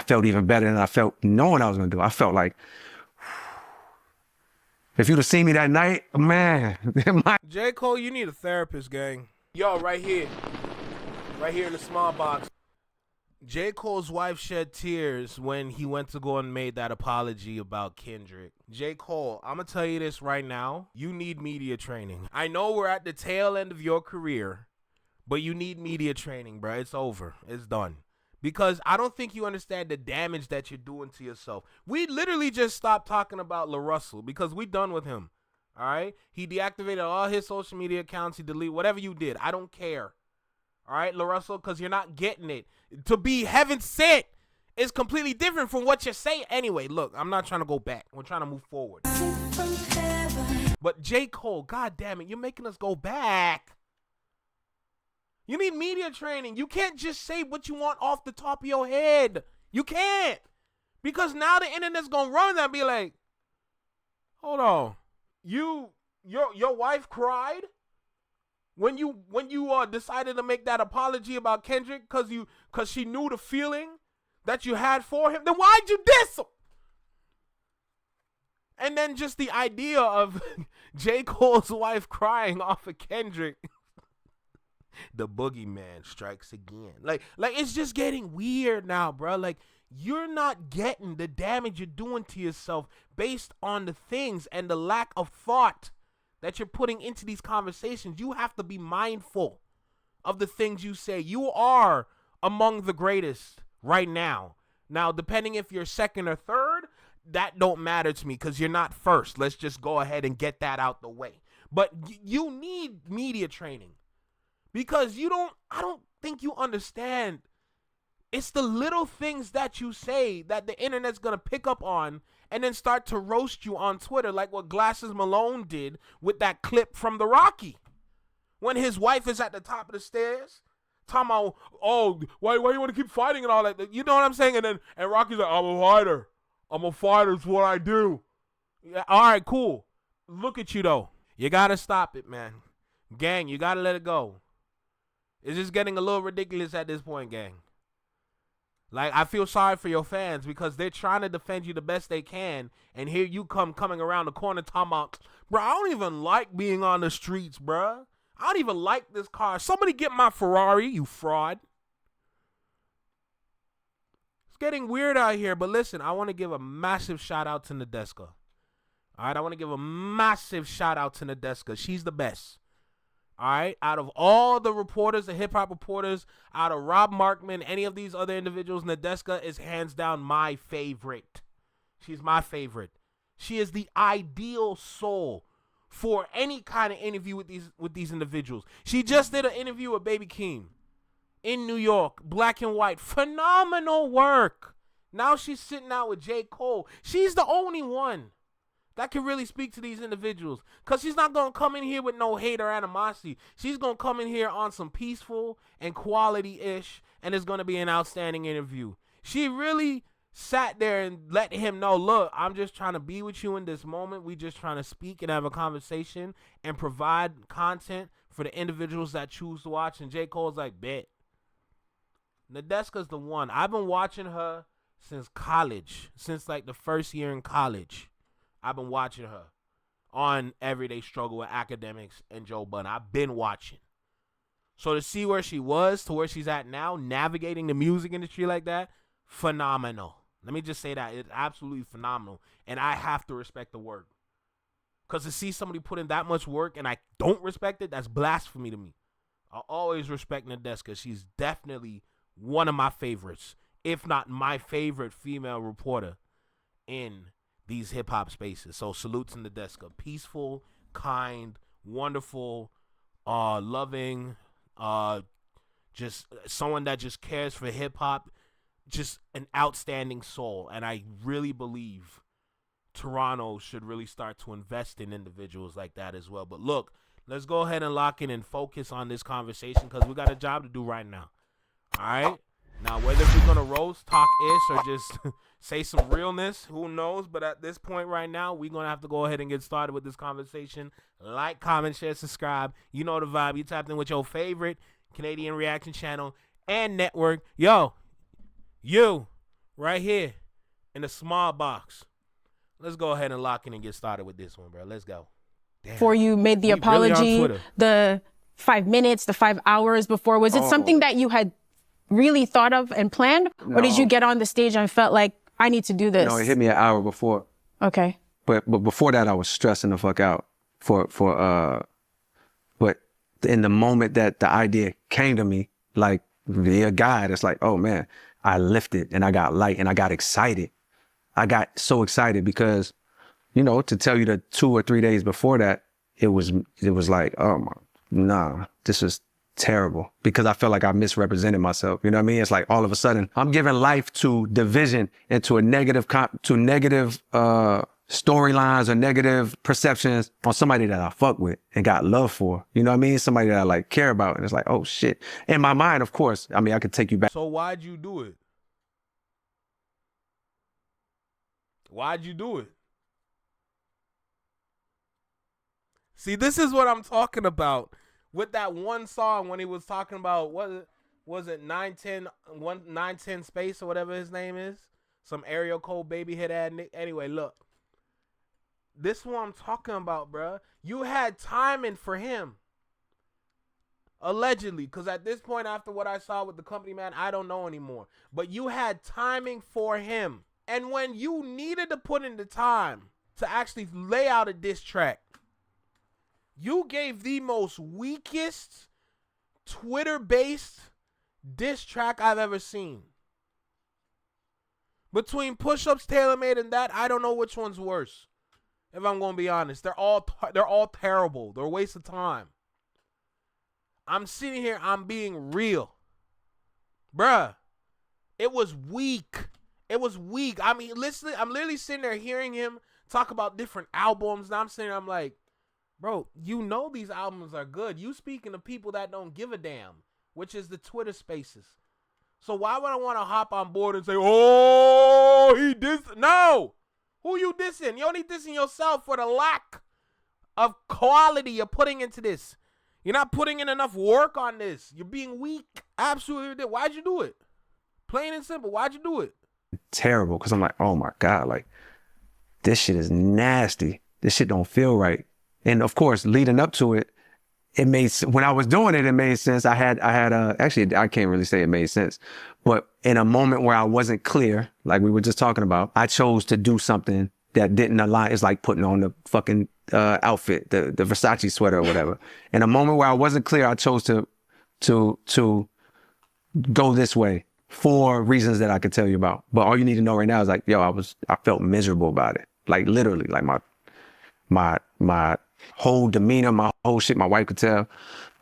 felt even better than I felt knowing I was gonna do. I felt like, if you'd have seen me that night, man, J. Cole, you need a therapist, gang. Yo, right here in the small box. J. Cole's wife shed tears when he went to go and made that apology about Kendrick. J. Cole, I'm going to tell you this right now. You need media training. I know we're at the tail end of your career, but you need media training, bro. It's over. It's done. Because I don't think you understand the damage that you're doing to yourself. We literally just stopped talking about LaRussell because we done with him. All right? He deactivated all his social media accounts. He deleted whatever you did. I don't care. All right, LaRussell, because you're not getting it. To be heaven sent is completely different from what you're saying. Anyway, look, I'm not trying to go back. We're trying to move forward. But J. Cole, God damn it, you're making us go back. You need media training. You can't just say what you want off the top of your head. You can't. Because now the internet's going to run that and be like, hold on. Your wife cried? When you decided to make that apology about Kendrick because she knew the feeling that you had for him, then why'd you diss him? And then just the idea of J. Cole's wife crying off of Kendrick, the boogeyman strikes again. Like it's just getting weird now, bro. Like, you're not getting the damage you're doing to yourself based on the things and the lack of thought that you're putting into these conversations. You have to be mindful of the things you say. You are among the greatest right now. Now, depending if you're second or third, that don't matter to me because you're not first. Let's just go ahead and get that out the way. But you need media training because I don't think you understand. It's the little things that you say that the internet's going to pick up on and then start to roast you on Twitter, like what Glasses Malone did with that clip from the Rocky. When his wife is at the top of the stairs, talking about, oh, why you want to keep fighting and all that? You know what I'm saying? And Rocky's like, I'm a fighter. I'm a fighter. It's what I do. Yeah, all right, cool. Look at you, though. You got to stop it, man. Gang, you got to let it go. It's just getting a little ridiculous at this point, gang. Like, I feel sorry for your fans because they're trying to defend you the best they can, and here you coming around the corner talking about, bro, I don't even like being on the streets, bro. I don't even like this car. Somebody get my Ferrari, you fraud. It's getting weird out here, but listen, I want to give a massive shout out to Nadeska. All right, I want to give a massive shout out to Nadeska. She's the best. All right, out of all the reporters, the hip-hop reporters, out of Rob Markman, any of these other individuals, Nadeska is hands down my favorite. She's my favorite. She is the ideal soul for any kind of interview with these individuals. She just did an interview with Baby Keem in New York, black and white. Phenomenal work. Now she's sitting out with J. Cole. She's the only one that can really speak to these individuals. Because she's not going to come in here with no hate or animosity. She's going to come in here on some peaceful and quality-ish, and it's going to be an outstanding interview. She really sat there and let him know, look, I'm just trying to be with you in this moment. We just trying to speak and have a conversation and provide content for the individuals that choose to watch. And J. Cole's like, bet. Nadeska's the one. I've been watching her since college, since like the first year in college. I've been watching her on Everyday Struggle with Akademiks and Joe Budden. I've been watching. So to see where she was to where she's at now, navigating the music industry like that, phenomenal. Let me just say that. It's absolutely phenomenal. And I have to respect the work. Because to see somebody put in that much work and I don't respect it, that's blasphemy to me. I always respect Nadeska. She's definitely one of my favorites, if not my favorite female reporter in these hip-hop spaces. So salute to Nadeska. Peaceful, kind, wonderful, loving, just someone that just cares for hip-hop, just an outstanding soul. And I really believe Toronto should really start to invest in individuals like that as well. But look, let's go ahead and lock in and focus on this conversation because we got a job to do right now. All right? Now, whether we're going to roast, talk ish, or just say some realness, who knows? But at this point right now, we're going to have to go ahead and get started with this conversation. Like, comment, share, subscribe. You know the vibe. You tapped in with your favorite Canadian reaction channel and network. Yo, you right here in a small box. Let's go ahead and lock in and get started with this one, bro. Let's go. Damn. Before you made the We really on apology, Twitter. the 5 minutes, the 5 hours before, was it something that you had really thought of and planned? Or did you get on the stage and felt like, I need to do this? No, it hit me an hour before. Okay. But before that, I was stressing the fuck out but in the moment that the idea came to me, like via God, it's like, oh man, I lifted and I got light and I got excited. I got so excited because, you know, to tell you the 2 or 3 days before that, it was like, oh my, nah, this was terrible because I felt like I misrepresented myself. You know what I mean? It's like all of a sudden I'm giving life to division and to negative storylines or negative perceptions on somebody that I fuck with and got love for. You know what I mean? Somebody that I like care about. And it's like, oh shit. In my mind, of course, I mean, I could take you back. So why'd you do it? Why'd you do it? See, this is what I'm talking about with that one song when he was talking about, what was it 910 space or whatever his name is? Some area code baby head ad. Anyway, look. This is what I'm talking about, bruh. You had timing for him. Allegedly, because at this point, after what I saw with the company, man, I don't know anymore. But you had timing for him. And when you needed to put in the time to actually lay out a diss track, you gave the most weakest Twitter-based diss track I've ever seen. Between Push-Ups, TaylorMade, and that, I don't know which one's worse. If I'm going to be honest, they're all terrible. They're a waste of time. I'm sitting here, I'm being real. Bruh, it was weak. It was weak. I mean, listen, I'm literally sitting there hearing him talk about different albums. And I'm sitting there, I'm like, bro, you know these albums are good. You speaking to people that don't give a damn, which is the Twitter spaces. So why would I want to hop on board and say, oh, he dissed? No. Who you dissing? You're only dissing yourself for the lack of quality you're putting into this. You're not putting in enough work on this. You're being weak. Absolutely. Why'd you do it? Plain and simple. Why'd you do it? Terrible. Because I'm like, oh my God, like this shit is nasty. This shit don't feel right. And of course, leading up to it, when I was doing it, it made sense. Actually, I can't really say it made sense, but in a moment where I wasn't clear, like we were just talking about, I chose to do something that didn't align. It's like putting on the fucking outfit, the Versace sweater or whatever. In a moment where I wasn't clear, I chose to go this way for reasons that I could tell you about. But all you need to know right now is like, yo, I felt miserable about it. Like literally, like my whole demeanor, my whole shit, my wife could tell.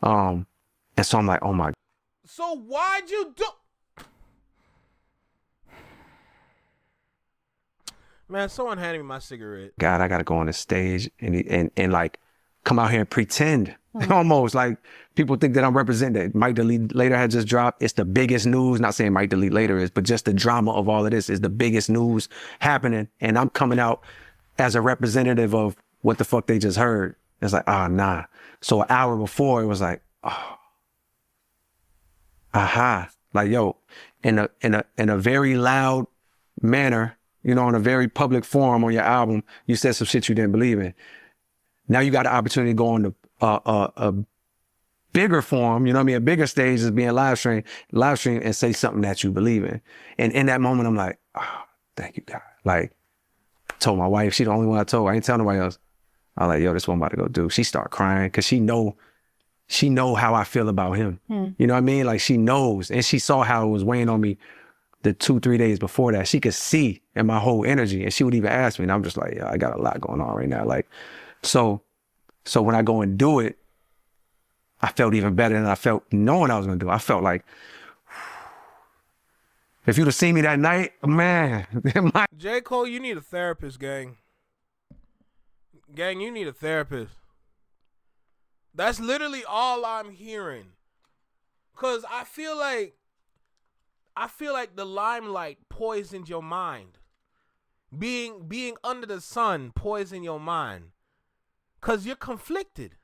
And so I'm like, oh my. So why'd you do? Man, someone handed me my cigarette. God, I gotta go on the stage and like come out here and pretend. Almost like people think that I'm representing. Mike Delete Later had just dropped. It's the biggest news. Not saying Mike Delete Later is, but just the drama of all of this is the biggest news happening. And I'm coming out as a representative of what the fuck they just heard. It's like, nah. So an hour before, it was like, aha. Like, yo, in a very loud manner, you know, in a very public forum on your album, you said some shit you didn't believe in. Now you got the opportunity to go on a bigger forum, you know what I mean? A bigger stage is being live stream and say something that you believe in. And in that moment, I'm like, thank you, God. Like, told my wife, she the only one I told. I ain't telling nobody else. I was like, yo, this one I'm about to go do. She start crying because she know how I feel about him. You know what I mean? Like she knows, and she saw how it was weighing on me the 2-3 days before that. She could see in my whole energy, and she would even ask me, and I'm just like, yeah, I got a lot going on right now. Like, so when I go and do it, I felt even better than I felt knowing I was gonna do it. I felt like, if you'd have seen me that night, man, J. you need a therapist, gang. Gang, you need a therapist. That's literally all I'm hearing. Cause I feel like the limelight poisoned your mind. Being under the sun poisoned your mind. Cause you're conflicted.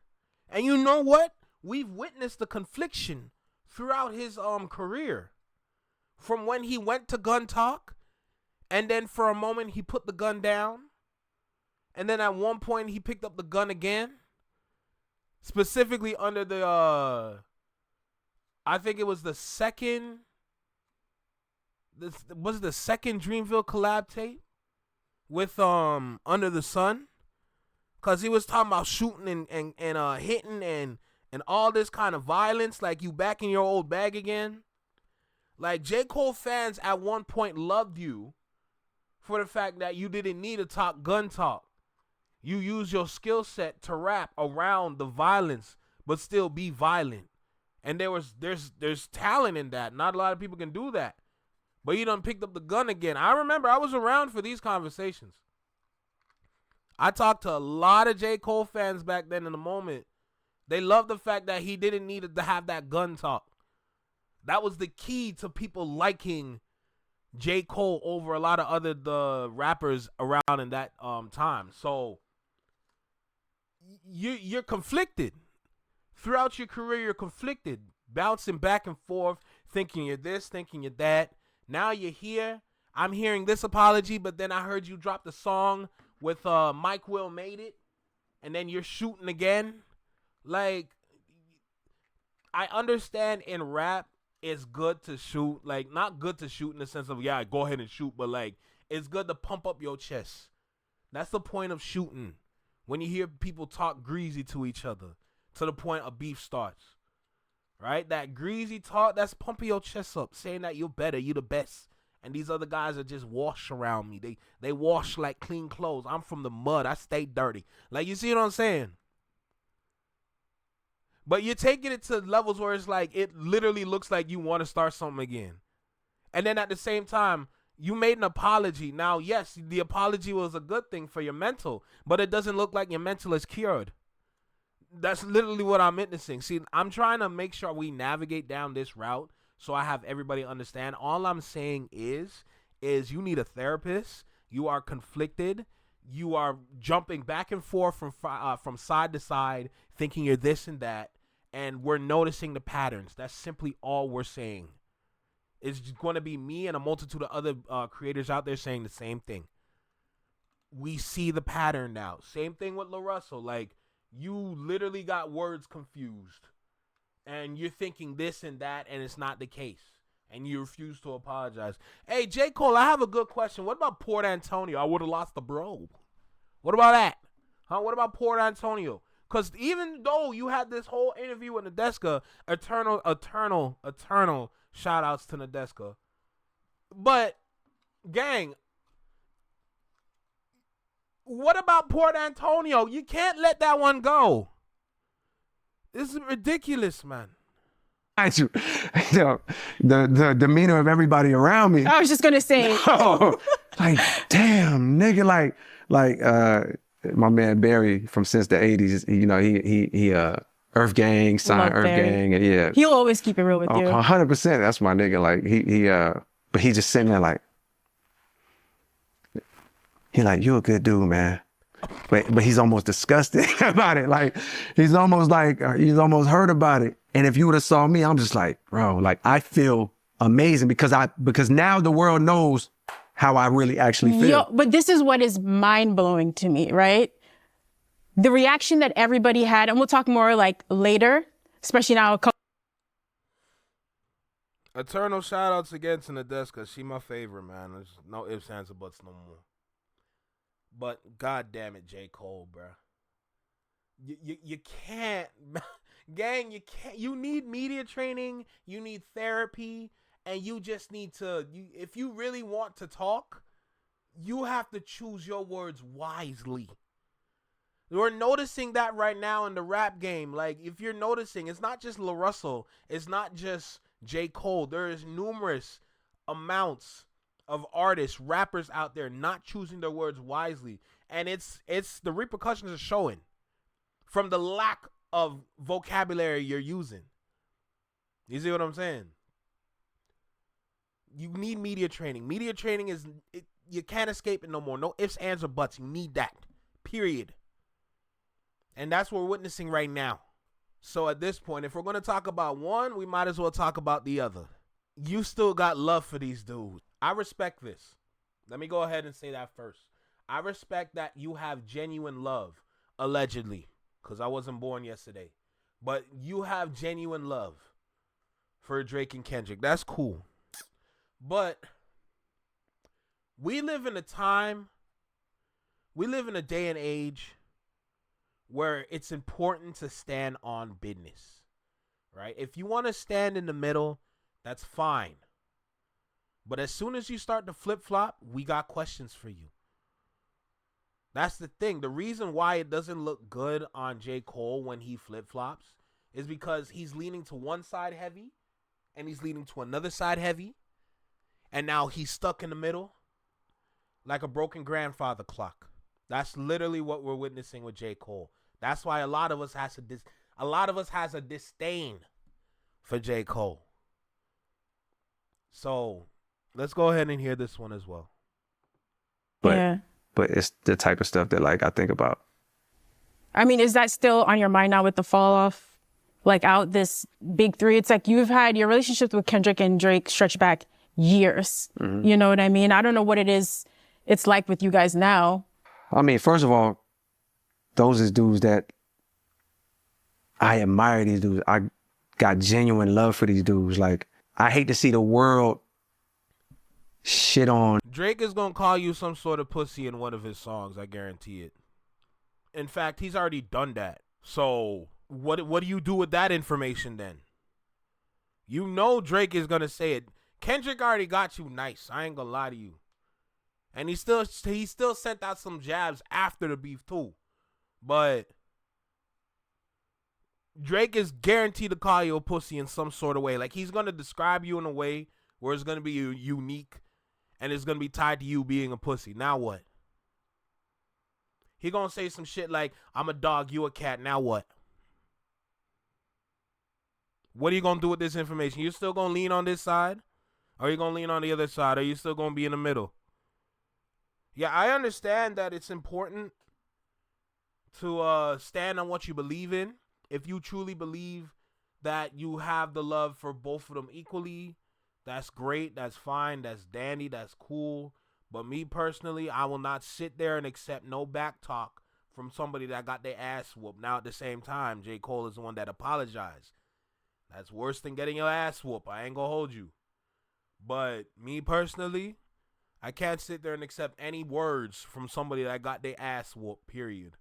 And you know what? We've witnessed the confliction throughout his career. From when he went to Gun Talk And then for a moment, he put the gun down. And then at one point, he picked up the gun again. Specifically under the, I think it was the second, was it the second Dreamville collab tape with Under the Sun? Because he was talking about shooting and hitting and all this kind of violence, like you back in your old bag again. Like, J. Cole fans at one point loved you for the fact that you didn't need to talk gun talk. You use your skill set to rap around the violence, but still be violent. And there's talent in that. Not a lot of people can do that. But you done picked up the gun again. I remember I was around for these conversations. I talked to a lot of J. Cole fans back then in the moment. They loved the fact that he didn't need to have that gun talk. That was the key to people liking J. Cole over a lot of the rappers around in that time. So you're conflicted. Throughout your career, you're conflicted. Bouncing back and forth, thinking you're this, thinking you're that. Now you're here. I'm hearing this apology, but then I heard you drop the song with Mike Will Made It, and then you're shooting again. Like, I understand in rap, it's good to shoot. Like, not good to shoot in the sense of, yeah, go ahead and shoot, but like, it's good to pump up your chest. That's the point of shooting. When you hear people talk greasy to each other, to the point a beef starts. Right? That greasy talk, that's pumping your chest up, saying that you're better, you're the best. And these other guys are just wash around me. They wash like clean clothes. I'm from the mud. I stay dirty. Like, you see what I'm saying? But you're taking it to levels where it's like, it literally looks like you want to start something again. And then at the same time, you made an apology. Now, yes, the apology was a good thing for your mental, but it doesn't look like your mental is cured. That's literally what I'm witnessing. See, I'm trying to make sure we navigate down this route so I have everybody understand. All I'm saying is you need a therapist. You are conflicted. You are jumping back and forth from side to side, thinking you're this and that, and we're noticing the patterns. That's simply all we're saying. It's going to be me and a multitude of other creators out there saying the same thing. We see the pattern now. Same thing with LaRussell. Like, you literally got words confused, and you're thinking this and that, and it's not the case, and you refuse to apologize. Hey, J. Cole, I have a good question. What about Port Antonio? I would have lost the bro. What about that? Huh? What about Port Antonio? Because even though you had this whole interview with Nadeska, eternal shout-outs to Nadeska. But, gang, what about Port Antonio? You can't let that one go. This is ridiculous, man. You know, the demeanor of everybody around me. I was just gonna say. Oh, like, damn, nigga, like my man Barry from since the 80s, you know, he Earth Gang, signed Earth Gang, and yeah. He'll always keep it real with you. 100%, that's my nigga. Like, but he just sitting there like, he like, you a good dude, man. But he's almost disgusted about it. Like, he's almost hurt about it. And if you would have saw me, I'm just like, bro, like, I feel amazing because now the world knows how I really actually feel. But this is what is mind blowing to me, right? The reaction that everybody had, and we'll talk more like later, especially now. Eternal shout outs again to Nadeska. She my favorite, man. There's no ifs, ands, or buts no more. But god damn it, J. Cole, bro. You can't, gang, you can't. You need media training, you need therapy, and you just need to, if you really want to talk, you have to choose your words wisely. We're noticing that right now in the rap game. Like, if you're noticing, it's not just LaRussell, it's not just J. Cole. There is numerous amounts of artists, rappers out there not choosing their words wisely. And it's the repercussions are showing from the lack of vocabulary you're using. You see what I'm saying? You need media training. Media training you can't escape it no more. No ifs, ands, or buts. You need that. Period. And that's what we're witnessing right now. So at this point, if we're going to talk about one, we might as well talk about the other. You still got love for these dudes. I respect this. Let me go ahead and say that first. I respect that you have genuine love, allegedly, because I wasn't born yesterday. But you have genuine love for Drake and Kendrick. That's cool. But we live in a time, we live in a day and age where it's important to stand on business, right? If you want to stand in the middle, that's fine. But as soon as you start to flip-flop, we got questions for you. That's the thing. The reason why it doesn't look good on J. Cole when he flip-flops is because he's leaning to one side heavy and he's leaning to another side heavy. And now he's stuck in the middle like a broken grandfather clock. That's literally what we're witnessing with J. Cole. That's why a lot of us has a disdain for J. Cole. So let's go ahead and hear this one as well. But it's the type of stuff that like I think about. I mean, is that still on your mind now with the fall off? Like out this big three? It's like you've had your relationships with Kendrick and Drake stretch back years. Mm-hmm. You know what I mean? I don't know what it is it's like with you guys now. I mean, first of all, those is dudes that I admire these dudes. I got genuine love for these dudes. Like, I hate to see the world shit on. Drake is gonna call you some sort of pussy in one of his songs, I guarantee it. In fact, he's already done that. So what do you do with that information then? You know Drake is gonna say it. Kendrick already got you nice. I ain't gonna lie to you. And he still sent out some jabs after the beef too. But Drake is guaranteed to call you a pussy in some sort of way. Like, he's gonna describe you in a way where it's gonna be unique and it's gonna be tied to you being a pussy. Now what? He gonna say some shit like, I'm a dog, you a cat, now what? What are you gonna do with this information? You still gonna lean on this side? Or are you gonna lean on the other side? Or are you still gonna be in the middle? Yeah, I understand that it's important to stand on what you believe in. If you truly believe that you have the love for both of them equally, that's great, that's fine, that's dandy, that's cool. But me personally, I will not sit there and accept no back talk from somebody that got their ass whooped. Now, at the same time, J. Cole is the one that apologized. That's worse than getting your ass whooped. I ain't gonna hold you. But me personally, I can't sit there and accept any words from somebody that got their ass whooped, period.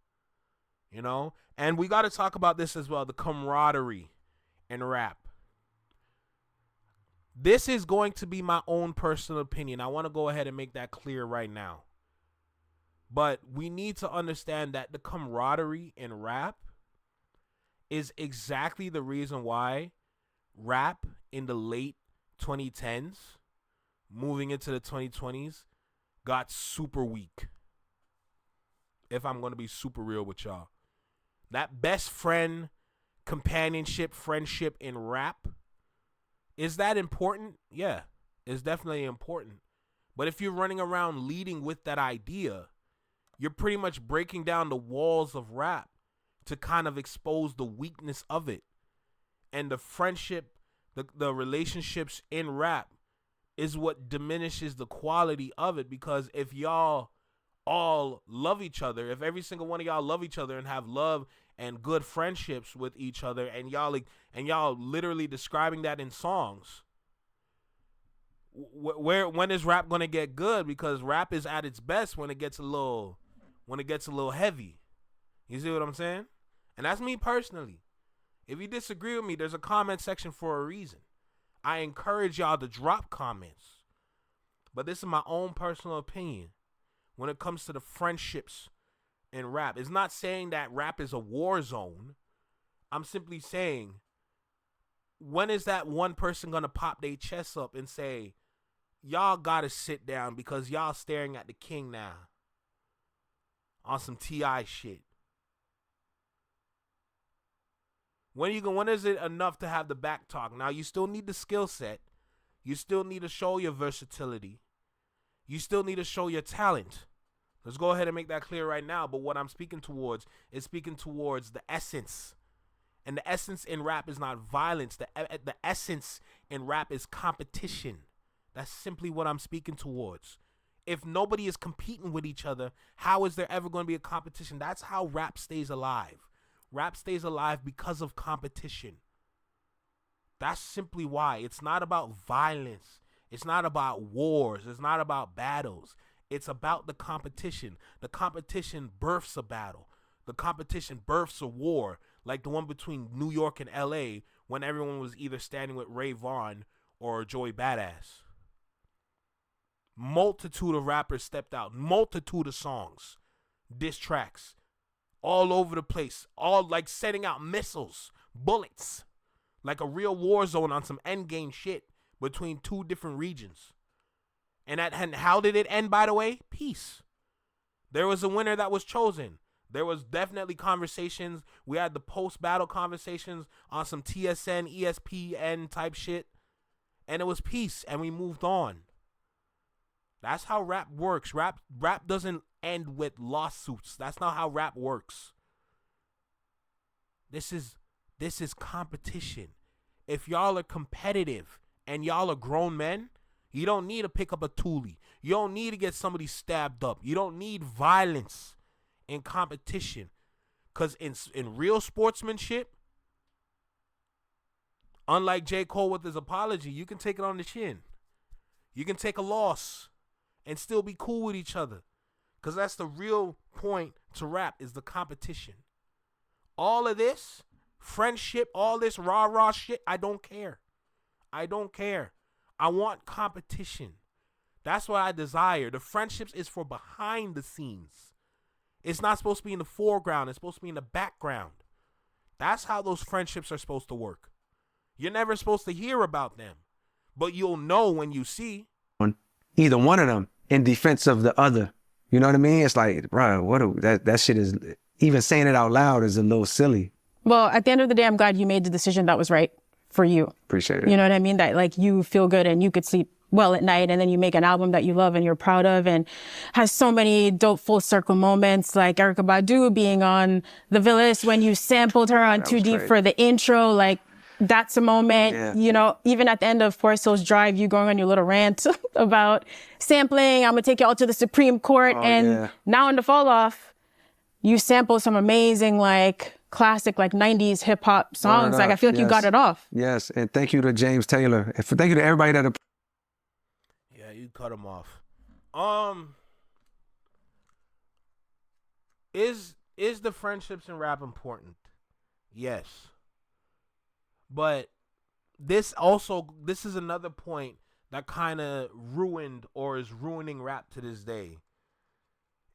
You know? And we got to talk about this as well, the camaraderie in rap. This is going to be my own personal opinion. I want to go ahead and make that clear right now. But we need to understand that the camaraderie in rap is exactly the reason why rap in the late 2010s, moving into the 2020s, got super weak. If I'm going to be super real with y'all. That best friend, companionship, friendship in rap, is that important? Yeah, it's definitely important. But if you're running around leading with that idea, you're pretty much breaking down the walls of rap to kind of expose the weakness of it. And the friendship, the relationships in rap is what diminishes the quality of it. Because if y'all all love each other, if every single one of y'all love each other and have love and good friendships with each other, and y'all literally describing that in songs, when is rap gonna get good? Because rap is at its best when it gets a little heavy. You see what I'm saying? And that's me personally. If you disagree with me, there's a comment section for a reason. I encourage y'all to drop comments. But this is my own personal opinion when it comes to the friendships in rap. It's not saying that rap is a war zone. I'm simply saying, when is that one person going to pop their chest up and say, y'all got to sit down because y'all staring at the king now on some T.I. shit? When is it enough to have the back talk? Now, you still need the skill set. You still need to show your versatility. You still need to show your talent. Let's go ahead and make that clear right now. But what I'm speaking towards is speaking towards the essence. And the essence in rap is not violence. The essence in rap is competition. That's simply what I'm speaking towards. if nobody is competing with each other, how is there ever going to be a competition? That's how rap stays alive. Rap stays alive because of competition. That's simply why. It's not about violence. It's not about wars. It's not about battles. It's about the competition. The competition births a battle. The competition births a war, like the one between New York and LA when everyone was either standing with Ray Vaughn or Joey Badass. Multitude of rappers stepped out. Multitude of songs. Diss tracks. All over the place. All like sending out missiles. Bullets. Like a real war zone on some endgame shit between two different regions. And how did it end, by the way? Peace. There was a winner that was chosen. There was definitely conversations. We had the post-battle conversations on some TSN, ESPN type shit. And it was peace, and we moved on. That's how rap works. Rap doesn't end with lawsuits. That's not how rap works. This is competition. If y'all are competitive and y'all are grown men, you don't need to pick up a toolie. You don't need to get somebody stabbed up. You don't need violence in competition. Because in real sportsmanship, unlike J. Cole with his apology, you can take it on the chin. You can take a loss and still be cool with each other. Because that's the real point to rap, is the competition. All of this, friendship, all this rah-rah shit, I don't care. I don't care. I want competition. That's what I desire. The friendships is for behind the scenes. It's not supposed to be in the foreground. It's supposed to be in the background. That's how those friendships are supposed to work. You're never supposed to hear about them, but you'll know when you see. Either one of them in defense of the other. You know what I mean? It's like, bro, that shit is, even saying it out loud is a little silly. Well, at the end of the day, I'm glad you made the decision that was right for you. Appreciate it. You know what I mean? That like you feel good and you could sleep well at night, and then you make an album that you love and you're proud of and has so many dope full circle moments, like Erykah Badu being on The Villas when you sampled her on Too Deep for the intro. Like, that's a moment. Yeah. You know, even at the end of Forest Hills Drive, you going on your little rant about sampling. I'm gonna take you all to the Supreme Court. Now in The Falloff, you sample some amazing like classic like 90s hip hop songs. Like I feel like you got it off. Yes, and thank you to James Taylor. And thank you to everybody that. Yeah, you cut him off. Is the friendships in rap important? Yes. But this is another point that kind of ruined or is ruining rap to this day.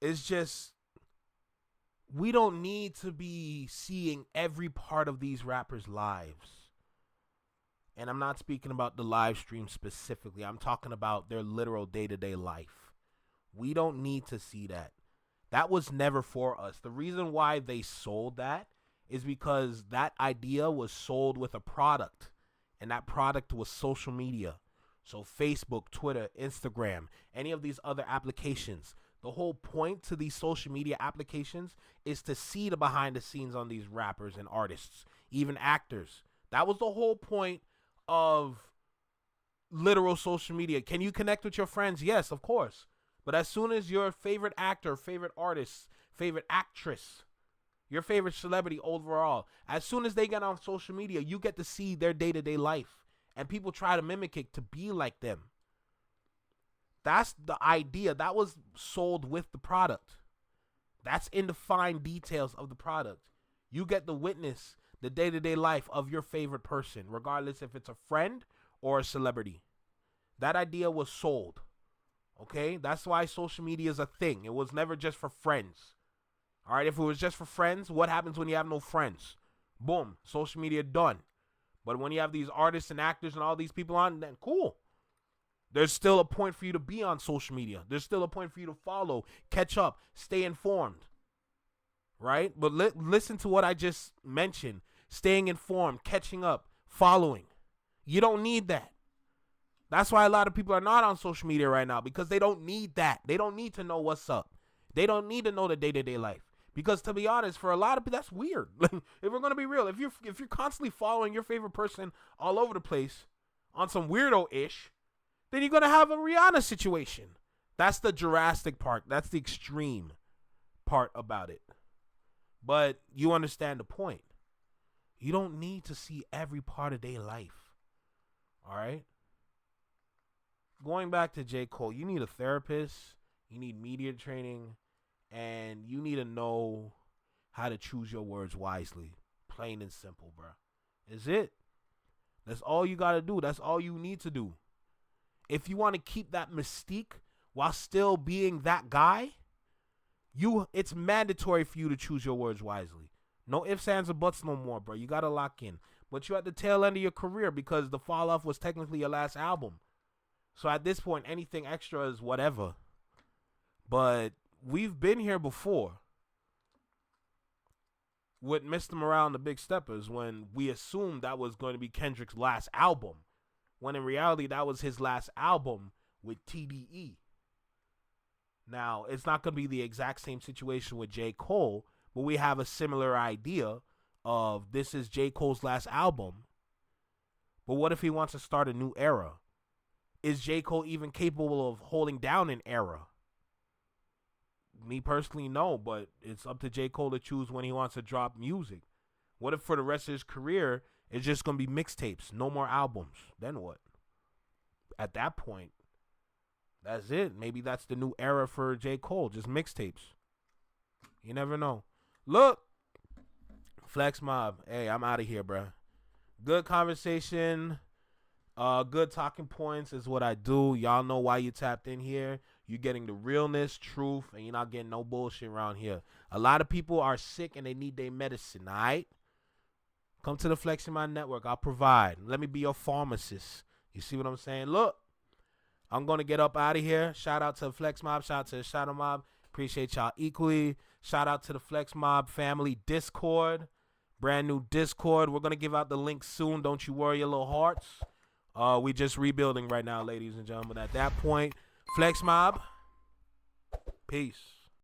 It's just, we don't need to be seeing every part of these rappers' lives. And I'm not speaking about the live stream specifically. I'm talking about their literal day-to-day life. We don't need to see that. That was never for us. The reason why they sold that is because that idea was sold with a product. And that product was social media. So Facebook, Twitter, Instagram, any of these other applications. The whole point to these social media applications is to see the behind the scenes on these rappers and artists, even actors. That was the whole point of literal social media. Can you connect with your friends? Yes, of course. But as soon as your favorite actor, favorite artist, favorite actress, your favorite celebrity overall, as soon as they get on social media, you get to see their day-to-day life. And people try to mimic it to be like them. That's the idea. That was sold with the product. That's in the fine details of the product. You get to witness the day-to-day life of your favorite person, regardless if it's a friend or a celebrity. That idea was sold. Okay? That's why social media is a thing. It was never just for friends. All right? If it was just for friends, what happens when you have no friends? Boom. Social media done. But when you have these artists and actors and all these people on, then cool. There's still a point for you to be on social media. There's still a point for you to follow, catch up, stay informed. Right? But listen to what I just mentioned. Staying informed, catching up, following. You don't need that. That's why a lot of people are not on social media right now, because they don't need that. They don't need to know what's up. They don't need to know the day-to-day life. Because to be honest, for a lot of people, that's weird. If we're going to be real, if you're constantly following your favorite person all over the place on some weirdo-ish, then you're going to have a Rihanna situation. That's the Jurassic Park. That's the extreme part about it. But you understand the point. You don't need to see every part of their life. All right? Going back to J. Cole, you need a therapist, you need media training, and you need to know how to choose your words wisely. Plain and simple, bro. Is it? That's all you got to do. That's all you need to do. If you want to keep that mystique while still being that guy, it's mandatory for you to choose your words wisely. No ifs, ands, or buts no more, bro. You got to lock in. But you're at the tail end of your career because The Fall Off was technically your last album. So at this point, anything extra is whatever. But we've been here before with Mr. Morale and the Big Steppers when we assumed that was going to be Kendrick's last album, when in reality that was his last album with TDE. Now, it's not going to be the exact same situation with J. Cole, but we have a similar idea of this is J. Cole's last album. But what if he wants to start a new era? Is J. Cole even capable of holding down an era? Me personally, no, but it's up to J. Cole to choose when he wants to drop music. What if for the rest of his career, it's just going to be mixtapes, no more albums? Then what? At that point, that's it. Maybe that's the new era for J. Cole, just mixtapes. You never know. Look, Flex Mob, hey, I'm out of here, bro. Good conversation. Good talking points is what I do. Y'all know why you tapped in here. You're getting the realness, truth, and you're not getting no bullshit around here. A lot of people are sick and they need their medicine, all right? Come to the Flexing My Network. I'll provide. Let me be your pharmacist. You see what I'm saying? Look, I'm going to get up out of here. Shout out to Flex Mob. Shout out to the Shadow Mob. Appreciate y'all equally. Shout out to the Flex Mob family Discord. Brand new Discord. We're going to give out the link soon. Don't you worry your little hearts. We just rebuilding right now, ladies and gentlemen. At that point, Flex Mob, peace.